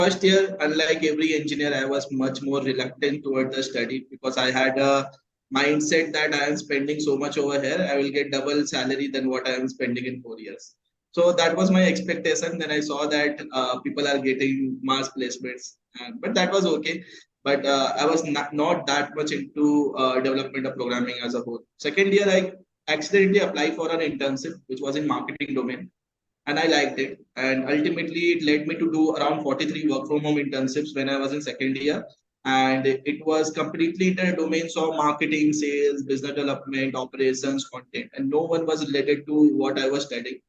First year, unlike every engineer, I was much more reluctant toward the study because I had a mindset that I am spending so much over here, I will get double salary than what I am spending in 4 years. So that was my expectation. Then I saw that people are getting mass placements, but that was okay. But I was not that much into development of programming as a whole. Second year, I accidentally applied for an internship, which was in marketing domain, and I liked it. And ultimately, it led me to do around 43 work from home internships when I was in second year. And it was completely in the domains of marketing, sales, business development, operations, content, and no one was related to what I was studying.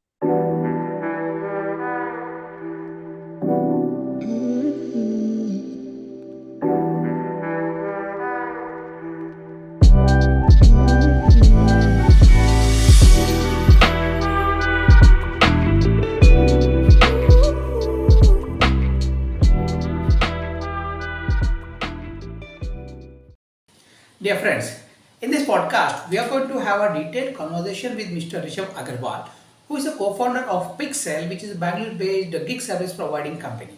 Dear friends, in this podcast, we are going to have a detailed conversation with Mr. Rishav Agarwal, who is a co-founder of Picxele, which is a Bangalore-based gig service providing company.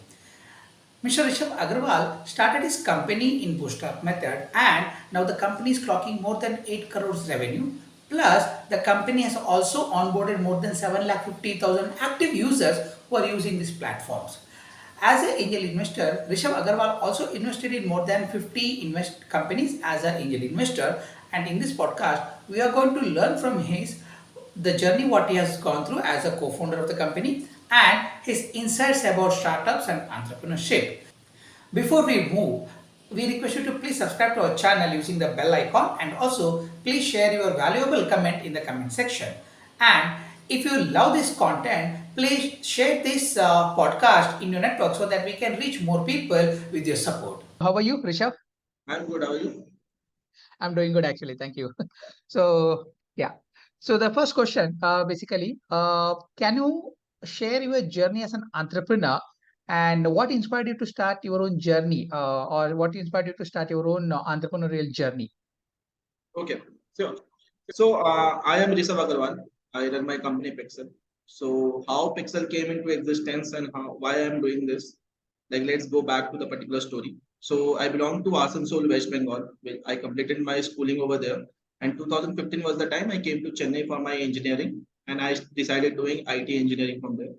Mr. Rishav Agarwal started his company in bootstrap method, and now the company is clocking more than 8 crores revenue. Plus, the company has also onboarded more than 750,000 active users who are using these platforms. As an angel investor, Rishabh Agarwal also invested in more than 50 invest companies as an angel investor. And in this podcast, we are going to learn from his the journey what he has gone through as a co-founder of the company and his insights about startups and entrepreneurship. Before we move, we request you to please subscribe to our channel using the bell icon, and also please share your valuable comment in the comment section. And if you love this content, please share this podcast in your network so that we can reach more people with your support. How are you, Rishabh? I'm good. How are you? I'm doing good actually. Thank you. So, yeah. So the first question, basically, can you share your journey as an entrepreneur and what inspired you to start your own journey, or what inspired you to start your own entrepreneurial journey? Okay. So, so I am Rishav Agarwal. I run my company Pixel. So how Pixel came into existence and why I am doing this? Like, let's go back to the particular story. So I belong to Asansol, West Bengal. I completed my schooling over there, and 2015 was the time I came to Chennai for my engineering, and I decided doing IT engineering from there.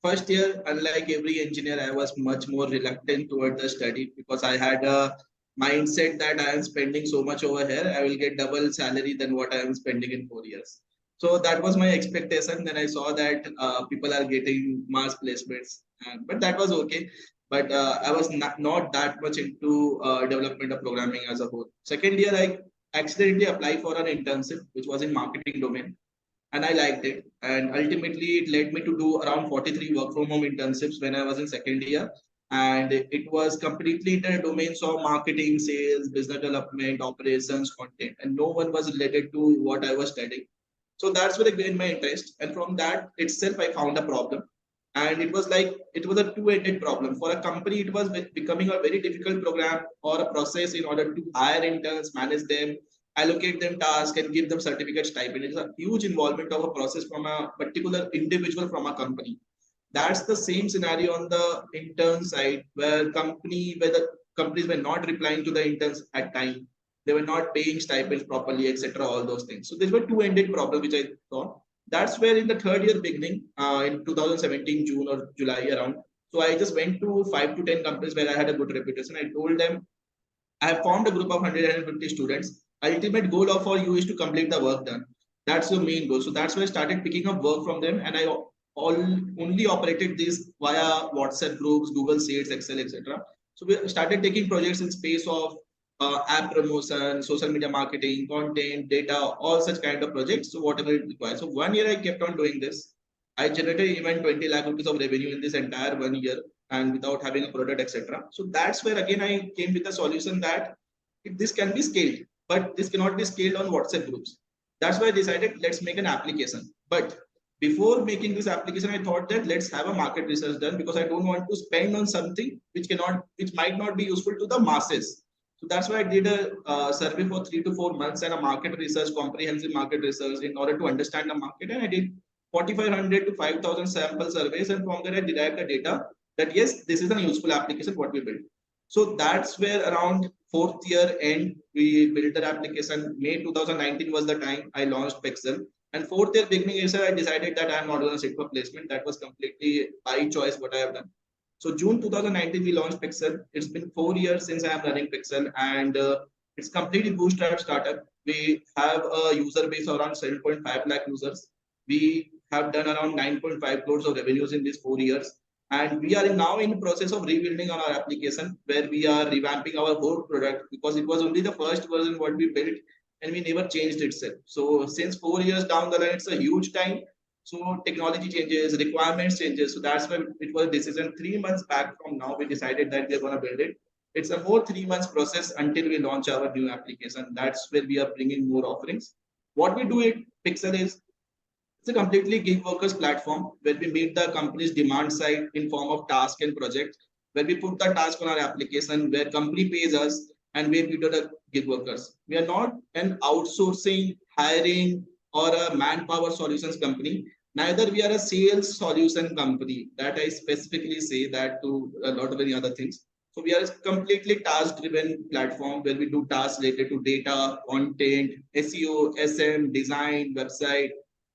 First year, unlike every engineer, I was much more reluctant toward the study because I had a mindset that I am spending so much over here, I will get double salary than what I am spending in 4 years. So that was my expectation. Then I saw that people are getting mass placements, but that was okay. But I was not that much into development of programming as a whole. Second year, I accidentally applied for an internship, which was in marketing domain, and I liked it. And ultimately, it led me to do around 43 work from home internships when I was in second year. And it was completely in the domains of marketing, sales, business development, operations, content, and no one was related to what I was studying. So that's where I gained my interest. And from that itself, I found a problem. And it was like it was a two-ended problem. For a company, it was becoming a very difficult program or a process in order to hire interns, manage them, allocate them tasks, and give them certificate stipend. It's a huge involvement of a process from a particular individual from a company. That's the same scenario on the intern side, where the companies were not replying to the interns at time, they were not paying stipends properly, etc. All those things. So these were two-ended problems which I saw. That's where in the third year beginning, in 2017 June or July around. So I just went to 5 to 10 companies where I had a good reputation. I told them I have formed a group of 150 students. Ultimate goal of for you is to complete the work done. That's your main goal. So that's why I started picking up work from them, and I only operated this via WhatsApp groups, Google Sheets, Excel, etc. So we started taking projects in space of app promotion, social media marketing, content, data, all such kind of projects. So whatever it requires. So 1 year I kept on doing this. I generated even 20 lakh rupees of revenue in this entire 1 year, and without having a product, etc. So that's where again I came with a solution that this can be scaled, but this cannot be scaled on WhatsApp groups. That's why I decided let's make an application. But before making this application, I thought that let's have a market research done because I don't want to spend on something which might not be useful to the masses. So that's why I did a survey for 3 to 4 months and a market research, comprehensive market research in order to understand the market. And I did 4,500 to 5,000 sample surveys, and from there I derived the data that yes, this is a useful application what we built. So that's where around fourth year end we built that application. May 2019 was the time I launched Picxele. And fourth year beginning is I decided that I'm not going to sit for placement. That was completely by choice what I have done. So June 2019 we launched Picxele. It's been 4 years since I am running Picxele, and it's completely bootstrap startup. We have a user base of around 7.5 lakh users. We have done around 9.5 crores of revenues in these 4 years, and we are now in the process of rebuilding on our application where we are revamping our whole product because it was only the first version what we built and we never changed itself. So since 4 years down the line, it's a huge time. So technology changes, requirements changes. So that's why it was a decision 3 months back from now. We decided that we're going to build it. It's a more 3 months process until we launch our new application. That's where we are bringing more offerings. What we do at Picxele is it's a completely gig workers platform where we meet the company's demand side in form of task and project, where we put the task on our application, where company pays us, and we pay to the gig workers. We are not an outsourcing, hiring, or a manpower solutions company. Neither we are a sales solution company. That I specifically say that to a lot of many other things. So we are a completely task-driven platform where we do tasks related to data, content, SEO, SM, design, website,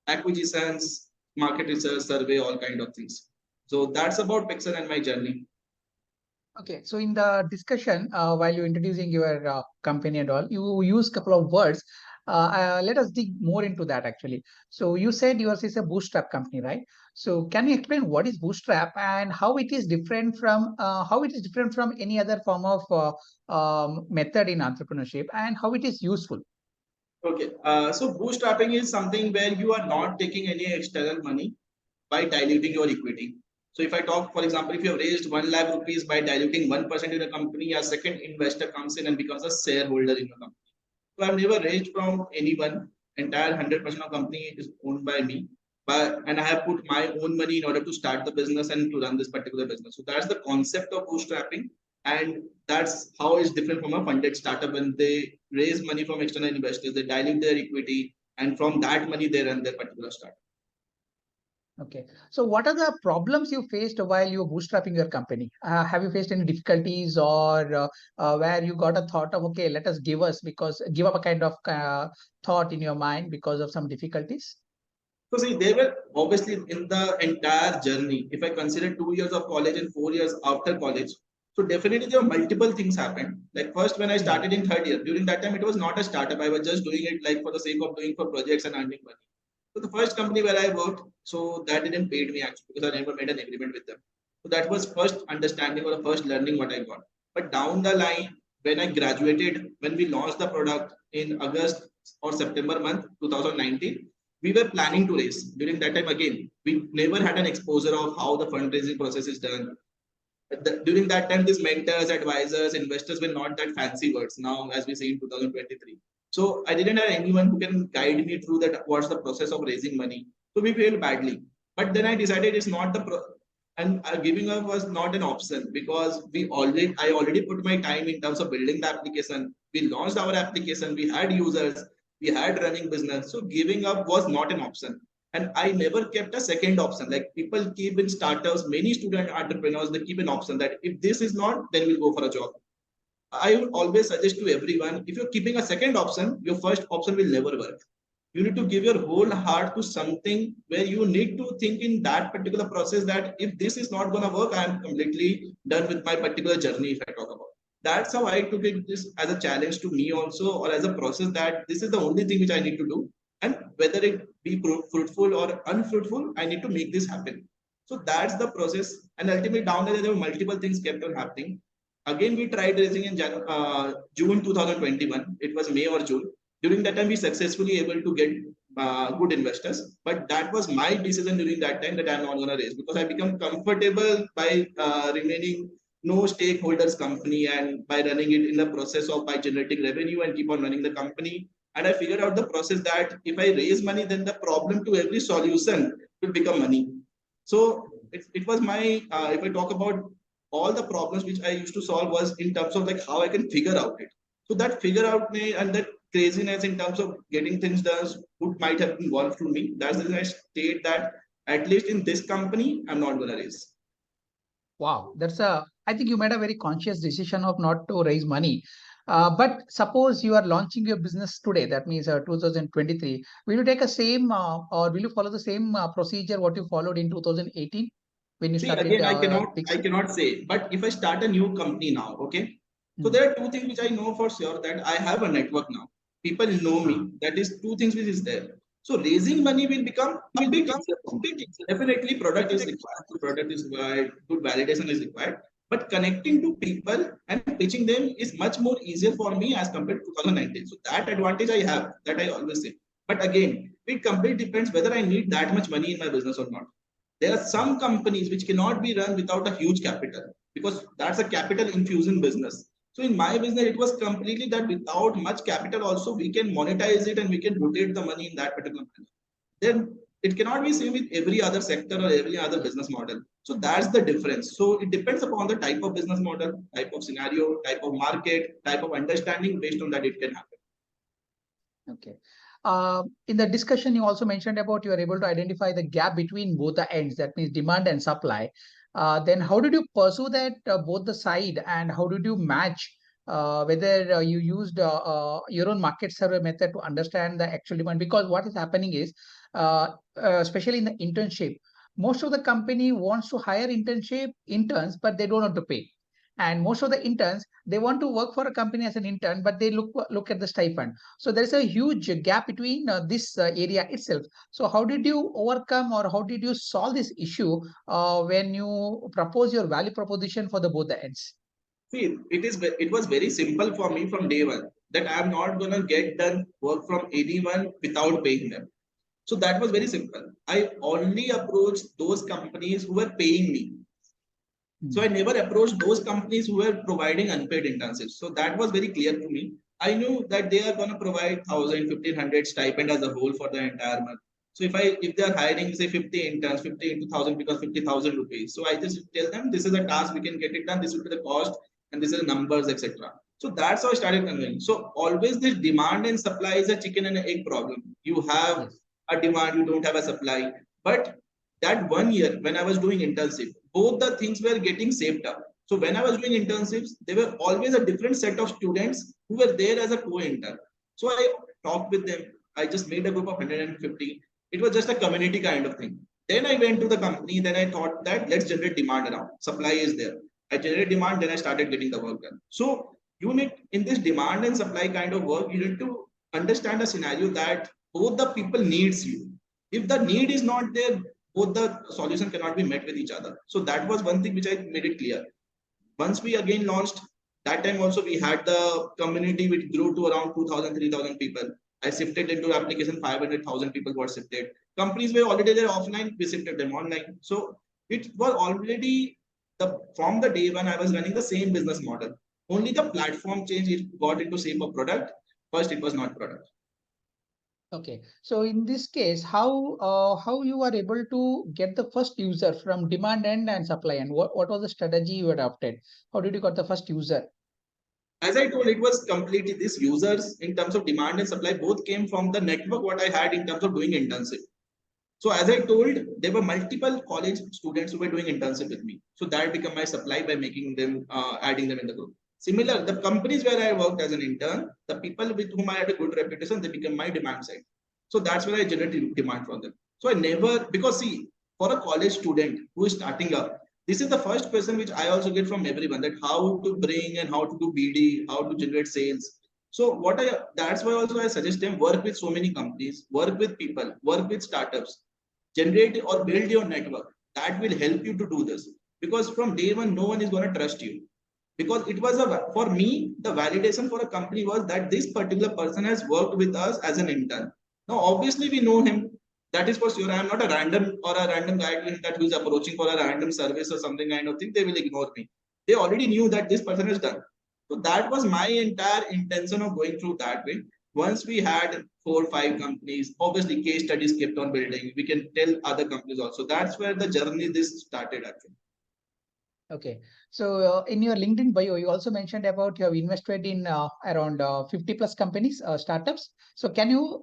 acquisitions, market research, survey, all kind of things. So that's about Pixel and my journey. Okay, so in the discussion, while you're introducing your company and all, you use a couple of words. Let us dig more into that actually. So you said yours is a bootstrap company, right? So can you explain what is bootstrap and how it is different from any other form of method in entrepreneurship and how it is useful? Okay, so bootstrapping is something where you are not taking any external money by diluting your equity. So if I talk, for example, if you have raised 1 lakh rupees by diluting 1% in a company, a second investor comes in and becomes a shareholder in your company. So I've never raised from anyone. Entire 100% of company is owned by me. And I have put my own money in order to start the business and to run this particular business. So that's the concept of bootstrapping. And that's how it's different from a funded startup. When they raise money from external investors, they dilute their equity. And from that money, they run their particular startup. Okay. So what are the problems you faced while you were bootstrapping your company? Have you faced any difficulties or where you got a thought of, okay, let us give up a kind of thought in your mind because of some difficulties? So see, they were obviously in the entire journey. If I consider 2 years of college and 4 years after college, so definitely there were multiple things happened. Like first, when I started in third year, during that time it was not a startup. I was just doing it like for the sake of doing for projects and earning money. So the first company where I worked, so that didn't pay me actually because I never made an agreement with them. So that was first understanding or the first learning what I got. But down the line, when I graduated, when we launched the product in August or September month 2019, we were planning to raise. During that time, again, we never had an exposure of how the fundraising process is done. During that time, these mentors, advisors, investors were not that fancy words now, as we see in 2023. So I didn't have anyone who can guide me through that. What's the process of raising money? So we failed badly. But then I decided it's not and giving up was not an option because I already put my time in terms of building the application. We launched our application. We had users. We had running business. So giving up was not an option. And I never kept a second option. Like people keep in startups, many student entrepreneurs, they keep an option that if this is not, then we'll go for a job. I would always suggest to everyone, if you're keeping a second option, your first option will never work. You need to give your whole heart to something where you need to think in that particular process that if this is not going to work, I'm completely done with my particular journey. If I talk about that's how I took it this as a challenge to me also, or as a process that this is the only thing which I need to do. And whether it be fruitful or unfruitful, I need to make this happen. So that's the process. And ultimately down there were multiple things kept on happening. Again, we tried raising in June 2021. It was May or June. During that time, we successfully able to get good investors. But that was my decision during that time that I'm not going to raise because I become comfortable by remaining no stakeholders company and by running it in the process of by generating revenue and keep on running the company. And I figured out the process that if I raise money, then the problem to every solution will become money. So it was my, if I talk about all the problems which I used to solve was in terms of like how I can figure out it. So that figure out me and that craziness in terms of getting things done would might have involved through me. That's the reason I state that at least in this company, I'm not gonna raise. Wow, I think you made a very conscious decision of not to raise money. But suppose you are launching your business today, that means 2023. Will you take a same or will you follow the same procedure what you followed in 2018 when you See, started again, I Pixel? cannot say, but if I start a new company now, okay. So Hmm. there are two things which I know for sure that I have a network now. People know me. That is two things which is there. So raising money will become a bit easier for me. Definitely, product is required. Product is required. Good validation is required. But connecting to people and pitching them is much more easier for me as compared to 2019. So that advantage I have. That I always say. But again, it completely depends whether I need that much money in my business or not. There are some companies which cannot be run without a huge capital because that's a capital infusion business. So in my business, it was completely that without much capital, also we can monetize it and we can rotate the money in that particular manner. Then it cannot be same with every other sector or every other business model. So that's the difference. So it depends upon the type of business model, type of scenario, type of market, type of understanding. Based on that, it can happen. Okay. In the discussion, you also mentioned about you are able to identify the gap between both the ends, that means demand and supply. Then how did you pursue that both the side and how did you match whether you used your own market survey method to understand the actual demand? Because what is happening is, especially in the internship, most of the company wants to hire internship interns, but they don't want to pay. And most of the interns, they want to work for a company as an intern, but they look at the stipend. So there is a huge gap between this area itself. So how did you overcome or how did you solve this issue when you propose your value proposition for the both the ends? See, it was very simple for me from day one that I'm not gonna get done work from anyone without paying them. So that was very simple. I only approached those companies who were paying me. So I Hmm. never approached those companies who were providing unpaid internships. So that was very clear to me. I knew that they are going to provide 1,000, 1,500 stipend as a whole for the entire month. So if they are hiring say 50 interns, 50 into 1,000 because 50,000 rupees. So I just tell them this is a task we can get it done. This will be the cost and this is the numbers, etc. So that's how I started conveying. So always this demand and supply is a chicken and egg problem. You have Yes. a demand, you don't have a supply. But that 1 year when I was doing internship, both the things were getting saved up. So when I was doing internships, there were always a different set of students who were there as a co-intern. So I talked with them. I just made a group of 150. It was just a community kind of thing. Then I went to the company. Then I thought that let's generate demand around. Supply is there. I generate demand. Then I started getting the work done. So you need in this demand and supply kind of work, you need to understand a scenario that both the people needs you. If the need is not there, both the solution cannot be met with each other. So that was one thing which I made it clear. Once we again launched, that time also we had the community which grew to around 2,000, 3,000 people. I shifted into application, 500,000 people got shifted. Companies were already there offline, we shifted them online. So it was already from the day when I was running the same business model. Only the platform change, it got into shape of product. First, it was not product. Okay. So in this case, how you are able to get the first user from demand end and supply end? What was the strategy you adopted? How did you got the first user? As I told, it was completely these users in terms of demand and supply both came from the network what I had in terms of doing internship. So as I told, there were multiple college students who were doing internship with me. So that became my supply by making them, adding them in the group. Similar, the companies where I worked as an intern, the people with whom I had a good reputation, they became my demand side. So that's where I generated demand from them. So I never, because see, for a college student who is starting up, this is the first question which I also get from everyone that how to bring and how to do BD, how to generate sales. So that's why also I suggest them work with so many companies, work with people, work with startups, generate or build your network. That will help you to do this because from day one, no one is going to trust you. Because it was for me, the validation for a company was that this particular person has worked with us as an intern. Now, obviously, we know him. That is for sure. I am not a random or a random guy that who is approaching for a random service or something kind of thing. They will ignore me. They already knew that this person is done. So that was my entire intention of going through that way. Once we had 4 or 5 companies, obviously case studies kept on building. We can tell other companies also. That's where the journey this started actually. Okay. So in your LinkedIn bio, you also mentioned about you have invested in around 50 plus companies, startups. So can you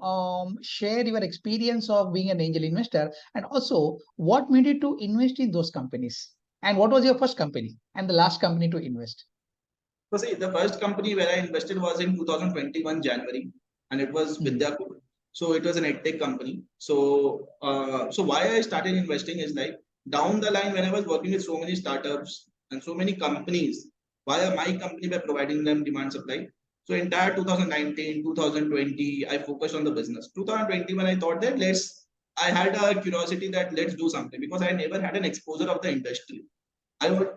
share your experience of being an angel investor and also what made you to invest in those companies? And what was your first company and the last company to invest? So see, the first company where I invested was in 2021 January, and it was Hmm. Vidya. So it was an edtech company. So why I started investing is like down the line when I was working with so many startups and so many companies, via my company by providing them demand supply. So entire 2019, 2020, I focused on the business. 2020 when I thought that I had a curiosity that let's do something because I never had an exposure of the industry.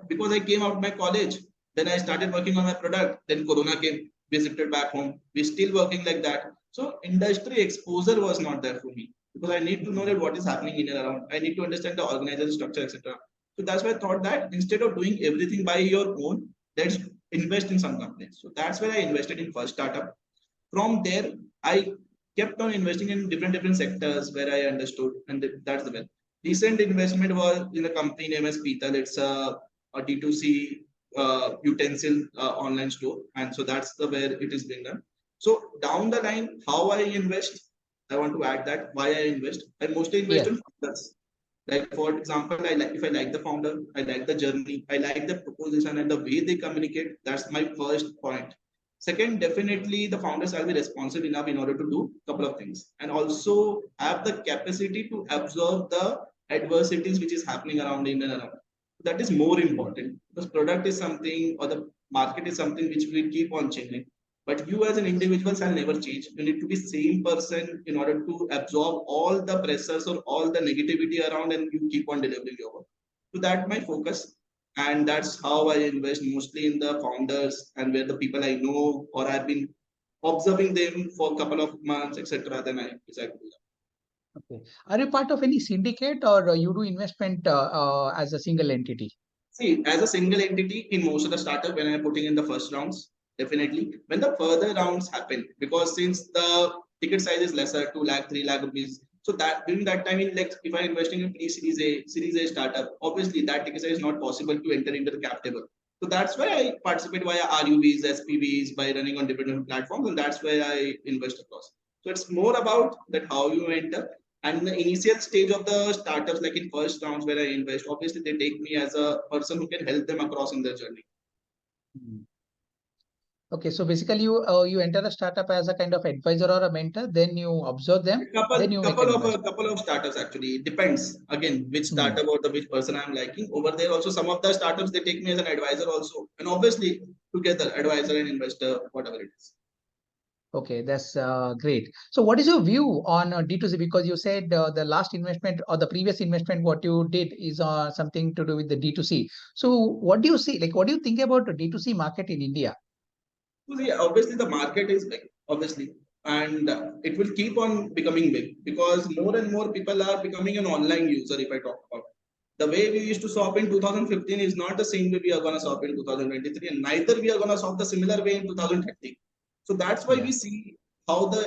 Because I came out of my college, then I started working on my product. Then Corona came, visited back home. We're still working like that. So industry exposure was not there for me because I need to know that what is happening in and around. I need to understand the organization structure, etc. So that's why I thought that instead of doing everything by your own, let's invest in some companies. So that's where I invested in first startup. From there, I kept on investing in different sectors where I understood, and that's the way. Recent investment was in a company named as Petal. It's a D2C utensil online store, and so that's the where it is being done. So down the line, how I invest, I want to add that why I invest. I mostly invest Yeah. in founders. Like for example, I like if I like the founder, I like the journey, I like the proposition and the way they communicate. That's my first point. Second, definitely the founders will be responsive enough in order to do a couple of things and also have the capacity to absorb the adversities which is happening around in and around. That is more important because product is something or the market is something which will keep on changing. But you as an individual shall never change. You need to be same person in order to absorb all the pressures or all the negativity around and you keep on delivering your work. So that's my focus and that's how I invest mostly in the founders and where the people I know or I've been observing them for a couple of months, etc. Then I decide to do that. Okay. Are you part of any syndicate or you do investment as a single entity? See, as a single entity in most of the startup, when I'm putting in the first rounds, definitely. When the further rounds happen, because since the ticket size is lesser, 2 lakh, 3 lakh rupees, so that during that time, in like if I'm investing in pre-series A, series A startup, obviously that ticket size is not possible to enter into the cap table. So that's why I participate via RUVs, SPVs by running on different platforms, and that's where I invest across. So it's more about that how you enter and in the initial stage of the startups, like in first rounds where I invest, obviously they take me as a person who can help them across in their journey. Hmm. Okay, so basically you enter a startup as a kind of advisor or a mentor, then you observe them, A couple, then you make couple an of a investment. couple of startups actually. It depends again which Hmm. startup or the which person I'm liking. Over there also some of the startups they take me as an advisor also, and obviously together advisor and investor, whatever it is. Okay, that's great. So, what is your view on D2C? Because you said the last investment or the previous investment, what you did is something to do with the D2C. So, what do you see? Like, what do you think about the D2C market in India? So see, obviously the market is big, obviously, and it will keep on becoming big because more and more people are becoming an online user. If I talk about the way we used to shop in 2015 is not the same way we are going to shop in 2023, and neither we are going to shop the similar way in 2030. So that's why Yeah. we see how the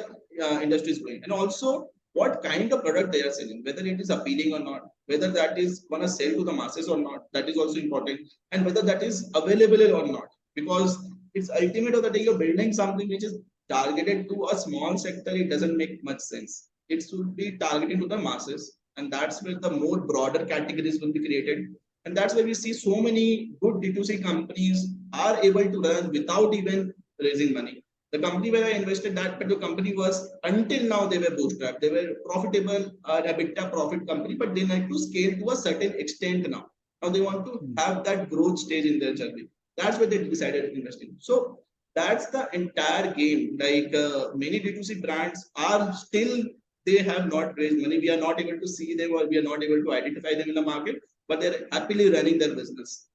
industry is going, and also what kind of product they are selling, whether it is appealing or not, whether that is going to sell to the masses or not. That is also important, and whether that is available or not, because it's ultimate of the day you're building something which is targeted to a small sector. It doesn't make much sense. It should be targeted to the masses, and that's where the more broader categories will be created. And that's why we see so many good D2C companies are able to run without even raising money. The company where I invested, that particular company was until now they were bootstrapped. They were profitable, EBITDA profit company, but they need to scale to a certain extent now. Now they want to Hmm. have that growth stage in their journey. That's where they decided to invest in. So that's the entire game. Like many D2C brands are still they have not raised money. We are not able to see them or we are not able to identify them in the market, but they're happily running their business.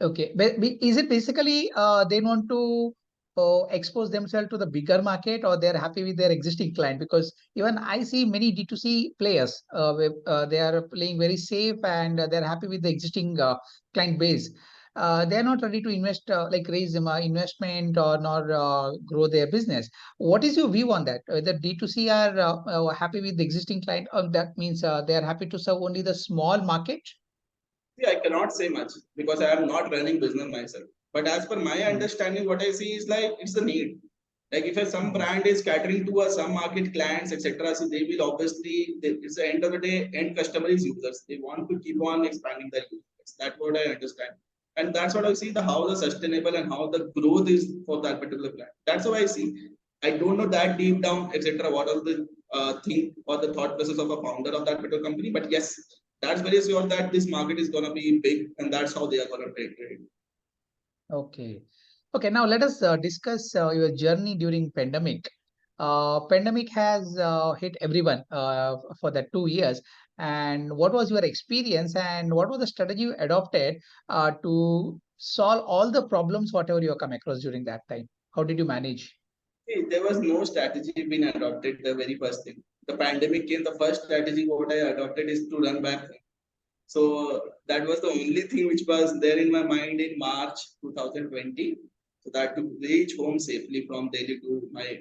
Okay, but is it basically they want to expose themselves to the bigger market, or they're happy with their existing client? Because even I see many D2C players, they are playing very safe and they're happy with the existing client base. They're not ready to invest, like raise investment or nor grow their business. What is your view on that? Whether D2C are happy with the existing client, or that means they are happy to serve only the small market? See, I cannot say much because I am not running business myself. But as per my Hmm. understanding, what I see is like it's the need. Like if some Hmm. brand is catering to a some market clients, etc., so they will obviously it's the end of the day, end customer is users. They want to keep on expanding their use. finance. That's what I understand. And that's what I see the how the sustainable and how the growth is for that particular plan. That's how I see. I don't know that deep down, etc. What are the thing or the thought process of a founder of that particular company? But yes, that's very sure that this market is gonna be big, and that's how they are gonna trade it. Okay. Okay, now let us discuss your journey during pandemic. Pandemic has hit everyone for that 2 years. And what was your experience and what was the strategy you adopted to solve all the problems, whatever you come across during that time? How did you manage? See, there was no strategy being adopted. The very first thing, the pandemic came. The first strategy what I adopted is to run back. So that was the only thing which was there in my mind in March 2020. So that to reach home safely from Delhi to my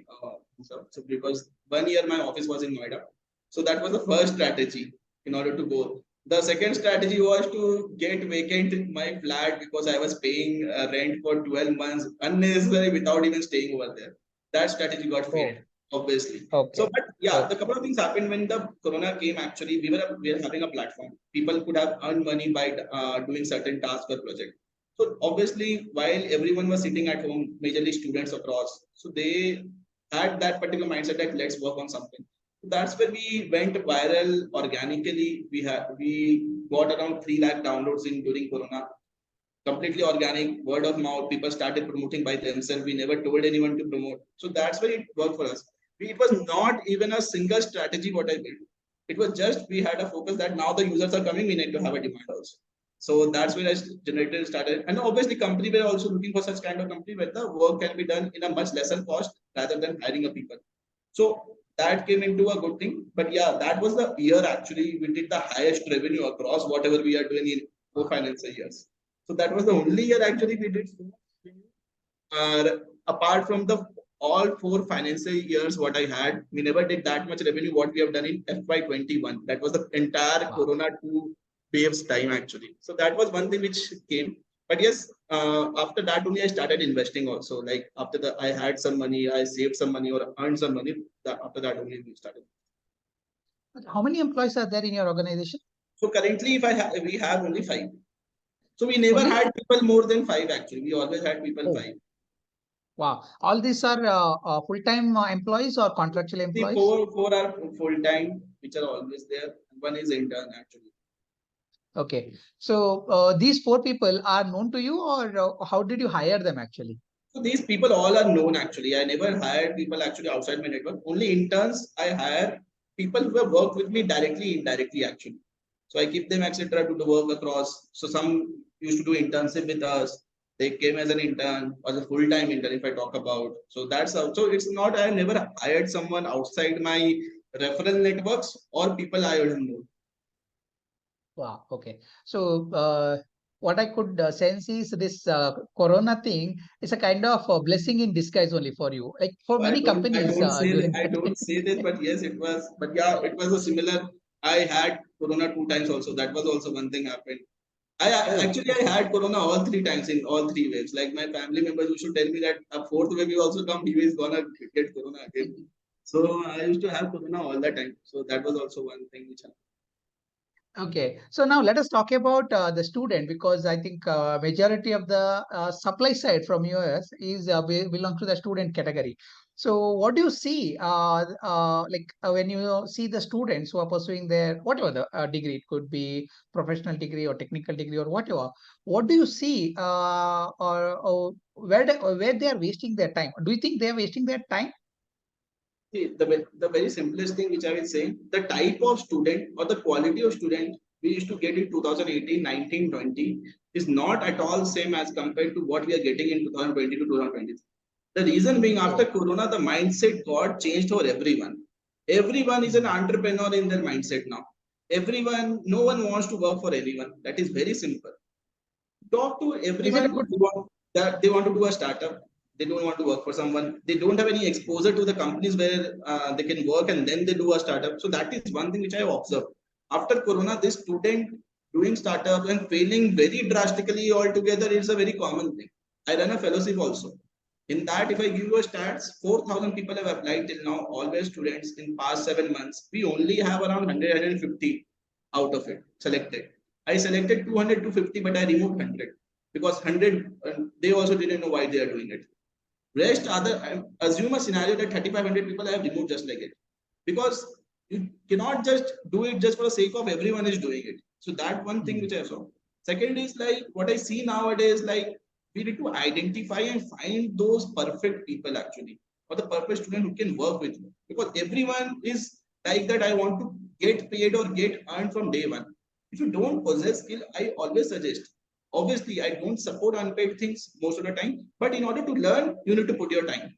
so because 1 year my office was in Noida. So that was the first strategy in order to go. The second strategy was to get vacant my flat because I was paying rent for 12 months unnecessary without even staying over there. That strategy got Oh, failed, obviously. So, okay. but yeah, the Okay. couple of things happened when the corona came. Actually, we were having a platform. People could have earned money by doing certain tasks or project. So obviously, while everyone was sitting at home, majorly students across, so they had that particular mindset that let's work on something. So that's where we went viral organically. We got around 3 lakh downloads in during corona, completely organic, word of mouth. People started promoting by themselves. We never told anyone to promote. So that's why it worked for us. It was not even a single strategy what I built. It was just we had a focus that now the users are coming, we need to have a demand also. So that's where I generated started. And obviously company were also looking for such kind of company where the work can be done in a much lesser cost rather than hiring a people. So that came into a good thing. But yeah, that was the year actually we did the highest revenue across whatever we are doing in 4 financial years. So that was the only year actually we did so much revenue. Apart from the all 4 financial years what I had, we never did that much revenue what we have done in FY21. That was the entire Wow. Corona 2 waves time actually. So that was one thing which came. But yes, after that only I started investing also. Like after the I had some money, I saved some money or earned some money. After that only we started. How many employees are there in your organization? So currently, if we have only five. So we never Only? had people more than five actually. We always had people Oh, five. wow. All these are full-time employees or contractual The employees? four are full time, which are always there. One is intern actually. Okay. So these four people are known to you, or how did you hire them actually? So these people all are known actually. I never hired people actually outside my network. Only interns I hire people who have worked with me directly, indirectly actually. So I keep them etc. to the work across. So some used to do internship with us. They came as an intern or as a full-time intern if I talk about. So that's how. So it's not I never hired someone outside my referral networks or people I already know. Wow. Okay. So what I could sense is this Corona thing is a kind of blessing in disguise only for you. Like for So I many don't I companies don't say during I that time. don't say this, but yes, it was. But yeah, it was a similar. I had corona 2 times also. That was also one thing happened. Oh, Actually I okay. had corona all 3 times in all 3 waves. Like my family members used to tell me that a fourth wave will also come. He is gonna get corona again. So I used to have corona all the time. So that was also one thing which happened. Okay, so now let us talk about the student because I think majority of the supply side from US is belong to the student category. So what do you see when you see the students who are pursuing their whatever the degree, it could be professional degree or technical degree or whatever. What do you see or where they are wasting their time? Do you think they are wasting their time? See, the very simplest thing which I will say, the type of student or the quality of student we used to get in 2018, 19, 20 is not at all same as compared to what we are getting in 2020 to 2020. The reason being after Oh, Corona, the mindset got changed for everyone. Everyone is an hmm. entrepreneur in their mindset now. Everyone, no one wants to work for anyone. That is very simple. Talk to Is it a everyone good? who want, that they want to do a startup. They don't want to work for someone. They don't have any exposure to the companies where they can work and then they do a startup. So that is one thing which I have observed. After Corona, this student doing startup and failing very drastically altogether is a very common thing. I run a fellowship also. In that, if I give you a stats, 4,000 people have applied till now, always students in past 7 months. We only have around 100, 150 out of it selected. I selected 200 to 50, but I removed 100 because 100 they also didn't know why they are doing it. Rest other, assume a scenario that 3,500 people I have removed just like it, because you cannot just do it just for the sake of everyone is doing it. So that one thing which I saw. Second is like what I see nowadays, like we need to identify and find those perfect people actually, or the perfect student who can work with you, because everyone is like that. I want to get paid or get earned from day one. If you don't possess skill, I always suggest, obviously I don't support unpaid things most of the time, but in order to learn you need to put your time.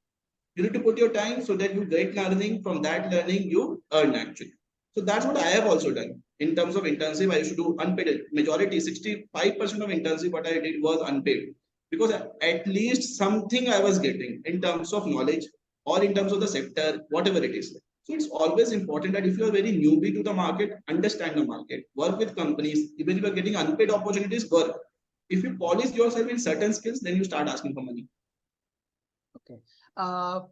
You need to put your time so that you get learning. From that learning you earn actually. So that's what I have also done. In terms of internship, I used to do unpaid. Majority 65% of internship what I did was unpaid, because at least something I was getting in terms of knowledge or in terms of the sector, whatever it is. So it's always important that if you are very newbie to the market, understand the market, work with companies. Even if you are getting unpaid opportunities, work. If you polish yourself in certain skills, then you start asking for money. Okay.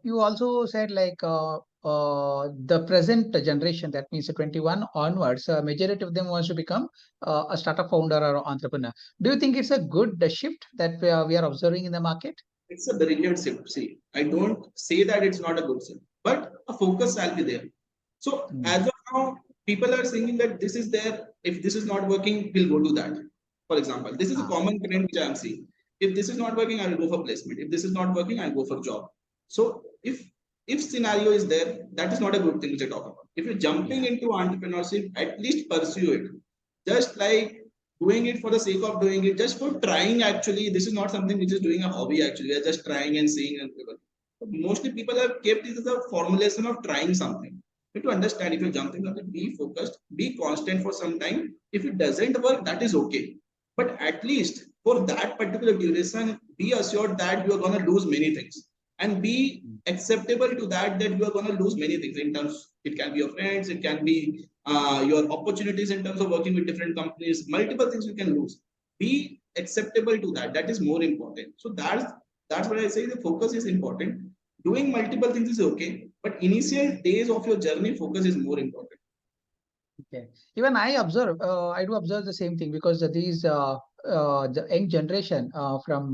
You also said like the present generation, that means 21 onwards, majority of them wants to become a startup founder or entrepreneur. Do you think it's a good shift that we are observing in the market? It's a brilliant shift. See, I don't say that it's not a good shift, but a focus shall be there. So Mm. as of now, people are saying that this is there. If this is not working, we'll go to that. For example, this is a Ah, common trend which I'm seeing. If this is not working, I will go for placement. If this is not working, I'll go for job. So if scenario is there, that is not a good thing which I talk about. If you're jumping yeah. into entrepreneurship, at least pursue it. Just like doing it for the sake of doing it, just for trying. Actually, this is not something which is doing a hobby. Actually, we are just trying and seeing. And mostly people have kept this as a formulation of trying something. You have to understand, if you're jumping on it, be focused, be constant for some time. If it doesn't work, that is okay. But at least for that particular duration, be assured that you are going to lose many things, and be Mm. acceptable to that you are going to lose many things in terms. It can be your friends, it can be your opportunities in terms of working with different companies, multiple things you can lose. Be acceptable to that. That is more important. So that's what I say. The focus is important. Doing multiple things is okay, but initial days of your journey, focus is more important. Okay. Even I do observe the same thing, because these the young generation from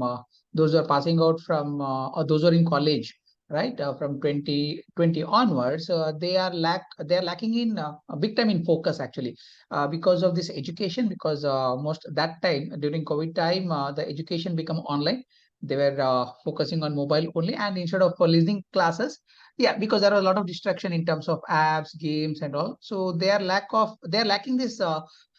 those who are passing out from or those who are in college, right? From 2020 onwards, they are lacking in big time in focus actually, because of this education. Because most that time during COVID time, the education become online. They were focusing on mobile only, and instead of listening classes, yeah, because there are a lot of distraction in terms of apps, games, and all. So they are lacking this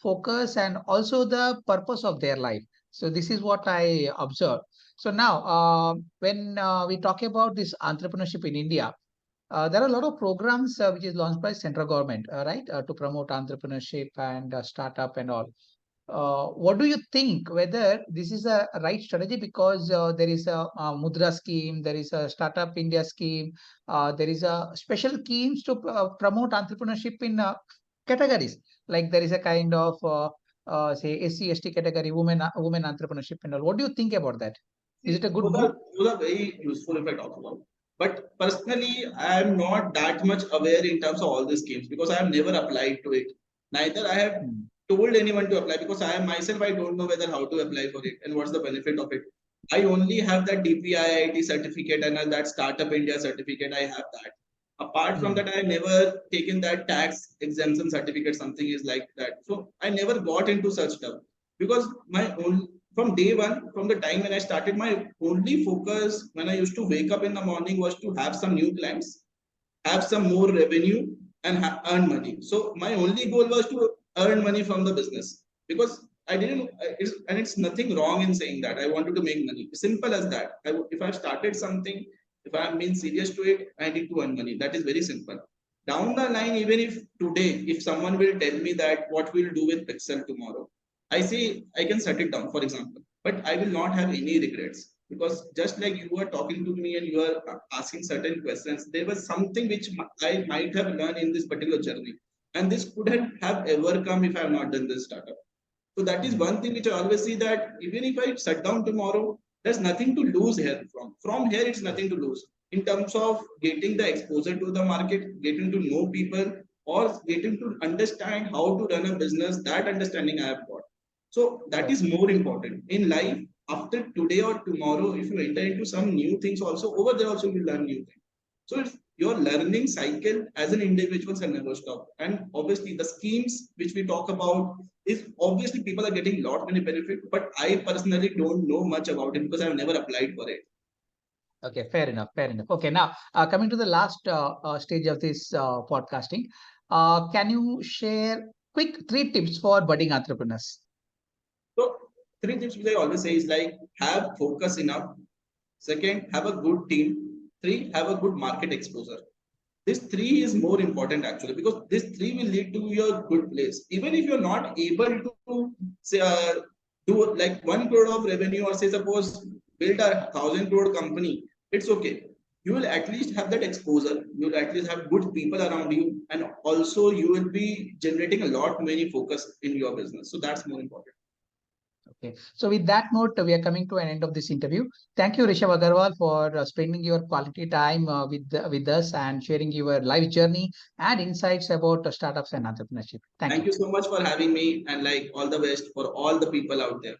focus and also the purpose of their life. So this is what I observe. So now, when we talk about this entrepreneurship in India, there are a lot of programs which is launched by central government, right, to promote entrepreneurship and startup and all. What do you think whether this is a right strategy? Because there is a Mudra scheme, there is a Startup India scheme, there is a special schemes to promote entrepreneurship in categories. Like there is a kind of say SC ST category, women entrepreneurship and all. What do you think about that? Is See, it a good those move? are those are very useful if I talk about. But personally, I am not that much aware in terms of all these schemes because I have never applied to it. Neither I have Hmm. told anyone to apply, because I am myself, I don't know whether how to apply for it and what's the benefit of it. I only have that DPIIT certificate and that Startup India certificate. I have that. Apart from Hmm. that, I never taken that tax exemption certificate. Something is like that. So I never got into such stuff, because my own, from day one, from the time when I started, my only focus when I used to wake up in the morning was to have some new clients, have some more revenue, and earn money. So my only goal was to earn money from the business, because I didn't, and it's nothing wrong in saying that I wanted to make money. Simple as that. If I've started something, if I'm being serious to it, I need to earn money. That is very simple. Down the line, even if today, if someone will tell me that what we'll do with Pixel tomorrow, I say I can shut it down, for example, but I will not have any regrets, because just like you were talking to me and you are asking certain questions, there was something which I might have learned in this particular journey, and this couldn't have ever come if I have not done this startup. So that is Hmm. one thing which I always see, that even if I shut down tomorrow, there's nothing to lose here. From here, it's Yes. nothing to lose in terms of getting the exposure to the market, getting to know people, or getting to understand how to run a business. That understanding I have got. So that is more important in life. After today or tomorrow, if you enter into some new things, also over there also you learn new things. So if your learning cycle as an individual shall never stop. And obviously the schemes which we talk about is obviously people are getting lot many benefit, but I personally don't know much about it because I've never applied for it. Okay, fair enough, fair enough. Okay, now coming to the last stage of this podcasting, can you share quick 3 tips for budding entrepreneurs? So three things which I always say is like have focus enough. Second, have a good team. Three, have a good market exposure. This three is more important actually because this three will lead to your good place. Even if you're not able to say do like 1 crore of revenue or say suppose build a 1,000 crore company, it's okay. You will at least have that exposure. You will at least have good people around you, and also you will be generating a lot many focus in your business. So that's more important. Okay. So with that note, we are coming to an end of this interview. Thank you, Rishav Agarwal, for spending your quality time with us and sharing your life journey and insights about startups and entrepreneurship. Thank Thank you. you so much for having me, and like all the best for all the people out there.